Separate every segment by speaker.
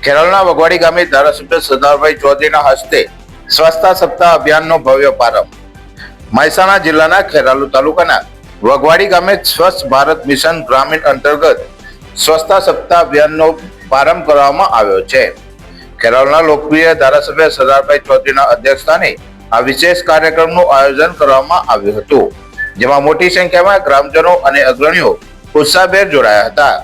Speaker 1: ખેરાલુના વગવાડી ગામે ધારાસભ્ય સરદારભાઈ ચૌધરીના હસ્તે સ્વચ્છતા સપ્તાહ અભિયાનનો ભવ્ય પ્રારંભ। મહેસાણા જિલ્લાના ખેરાલુ તાલુકાના વગવાડી ગામે સ્વચ્છ ભારત મિશન ગ્રામીણ અંતર્ગત સ્વચ્છતા સપ્તાહ અભિયાનનો પ્રારંભ કરવામાં આવ્યો છે। ખેરાલુના લોકપ્રિય ધારાસભ્ય સરદારભાઈ ચૌધરીના અધ્યક્ષસ્થાને આ વિશેષ કાર્યક્રમનું આયોજન કરવામાં આવ્યું હતું, જેમાં મોટી સંખ્યામાં ગ્રામજનો અને અગ્રણીઓ ઉત્સાહભેર જોડાયા હતા।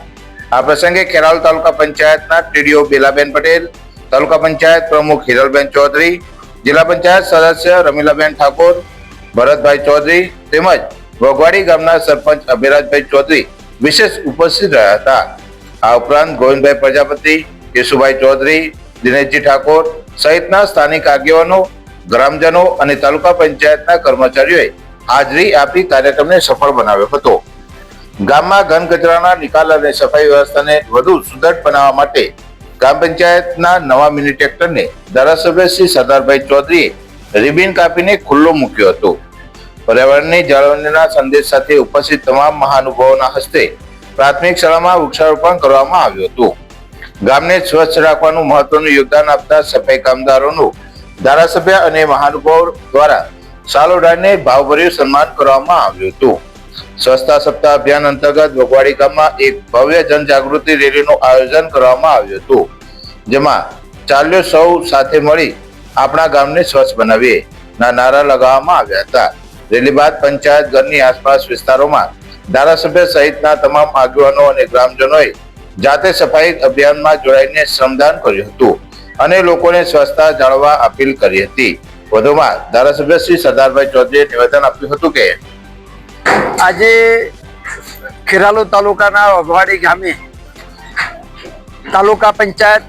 Speaker 1: આ પ્રસંગે ખેરાલુ તાલુકા પંચાયતના ટીડીઓ બેલાબેન પટેલ, તાલુકા પંચાયત પ્રમુખ હિરલબેન ચૌધરી, જિલ્લા પંચાયત સદસ્ય રમીલાબેન ઠાકોર, ભરતભાઈ ચૌધરી તેમજ વગવાડી ગામના સરપંચ અભિરાજભાઈ ચૌધરી વિશેષ ઉપસ્થિત રહ્યા હતા। આ ઉપરાંત ગોવિંદભાઈ પ્રજાપતિ, કેશુભાઈ ચૌધરી, દિનેશજી ઠાકોર સહિતના સ્થાનિક આગેવાનો, ગ્રામજનો અને તાલુકા પંચાયતના કર્મચારીઓએ હાજરી આપી કાર્યક્રમને સફળ બનાવ્યો હતો। ગામમાં ઘન કચરાના નિકાલ અને સફાઈ વ્યવસ્થાને વધુ સુદૃઢ બનાવવા માટે ગ્રામ પંચાયતના નવા મિની ટ્રેક્ટરને ધારાસભ્ય શ્રી સરદારભાઈ ચૌધરીએ રિબિન કાપીને ખુલ્લો મૂક્યો હતો। પર્યાવરણની જાળવણીના સંદેશ સાથે ઉપસ્થિત તમામ મહાનુભાવોના હસ્તે પ્રાથમિક શાળામાં વૃક્ષારોપણ કરવામાં આવ્યું હતું। ગામને સ્વચ્છ રાખવાનું મહત્વનું યોગદાન આપતા સફાઈ કામદારોનું ધારાસભ્ય અને મહાનુભાવો દ્વારા શાલ ઓઢાડીને ભાવભર્યું સન્માન કરવામાં આવ્યું હતું। સ્વચ્છતા સપ્તાહ અભિયાન અંતર્ગત વગવાડી ગામમાં એક ભવ્ય જનજાગૃતિ રેલીનું આયોજન કરવામાં આવ્યું હતું, જેમાં ચાલ્યો સૌ સાથે મળી આપણા ગામને સ્વચ્છ બનાવીએ ના નારા લગાવવામાં આવ્યા હતા। રેલી બાદ પંચાયત ઘરની આસપાસ વિસ્તારોમાં ધારાસભ્ય સહિતના તમામ આગેવાનો અને ગ્રામજનોએ જાતે સફાઈ અભિયાનમાં જોડાઈને શ્રમદાન કર્યું હતું અને લોકોને સ્વચ્છતા જાળવવા અપીલ કરી હતી। વધુમાં ધારાસભ્ય શ્રી સરદારભાઈ ચૌધરીએ નિવેદન આપ્યું હતું કે
Speaker 2: આજે ખેરાલુ તાલુકાના વગવાડી ગામે તાલુકા પંચાયત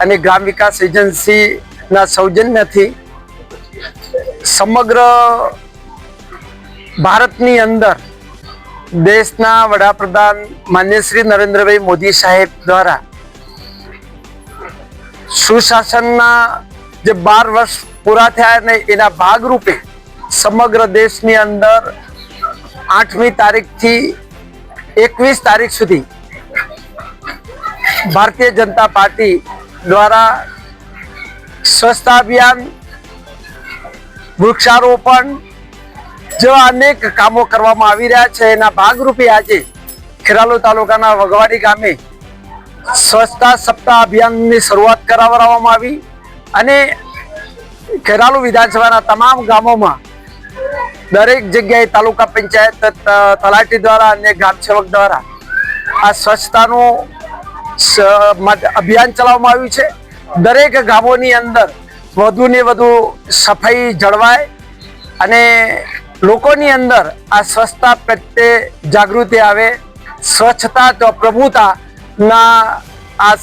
Speaker 2: અને ગ્રામ વિકાસ એજન્સીના સૌજન્યથી સમગ્ર ભારતની અંદર દેશના વડાપ્રધાન માનનીય શ્રી નરેન્દ્રભાઈ મોદી સાહેબ દ્વારા સુશાસનના જે 12 વર્ષ પૂરા થયા ને એના ભાગરૂપે સમગ્ર દેશની અંદર 8મી તારીખથી 21 તારીખ સુધી ભારતીય જનતા પાર્ટી દ્વારા સ્વચ્છતા અભિયાન, વૃક્ષારોપણ જેવા અનેક કામો કરવામાં આવી રહ્યા છે। એના ભાગરૂપે આજે ખેરાલુ તાલુકાના વગવાડી ગામે સ્વચ્છતા સપ્તાહ અભિયાનની શરૂઆત કરાવવામાં આવી અને ખેરાલુ વિધાનસભાના તમામ ગામોમાં દરેક જગ્યાએ તાલુકા પંચાયત તલાટી દ્વારા અને ગ્રામ સેવક દ્વારા આ સ્વચ્છતાનું અભિયાન ચલાવવામાં આવ્યું છે। દરેક ગામોની અંદર વધુને વધુ સફાઈ જળવાય અને લોકોની અંદર આ સ્વચ્છતા પ્રત્યે જાગૃતિ આવે, સ્વચ્છતા તો પ્રભુતાના આ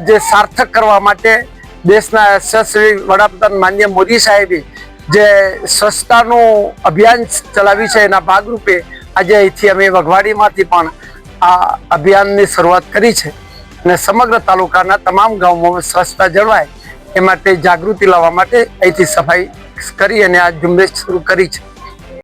Speaker 2: જે સાર્થક કરવા માટે દેશના યશસ્વી વડાપ્રધાન માનનીય મોદી સાહેબે જે સ્વચ્છતાનું અભિયાન ચલાવ્યું છે એના ભાગરૂપે આજે અહીંથી અમે વગવાડીમાંથી પણ આ અભિયાનની શરૂઆત કરી છે અને સમગ્ર તાલુકાના તમામ ગામોમાં સ્વચ્છતા જળવાય એ માટે જાગૃતિ લાવવા માટે અહીંથી સફાઈ કરી અને આ ઝુંબેશ શરૂ કરી છે।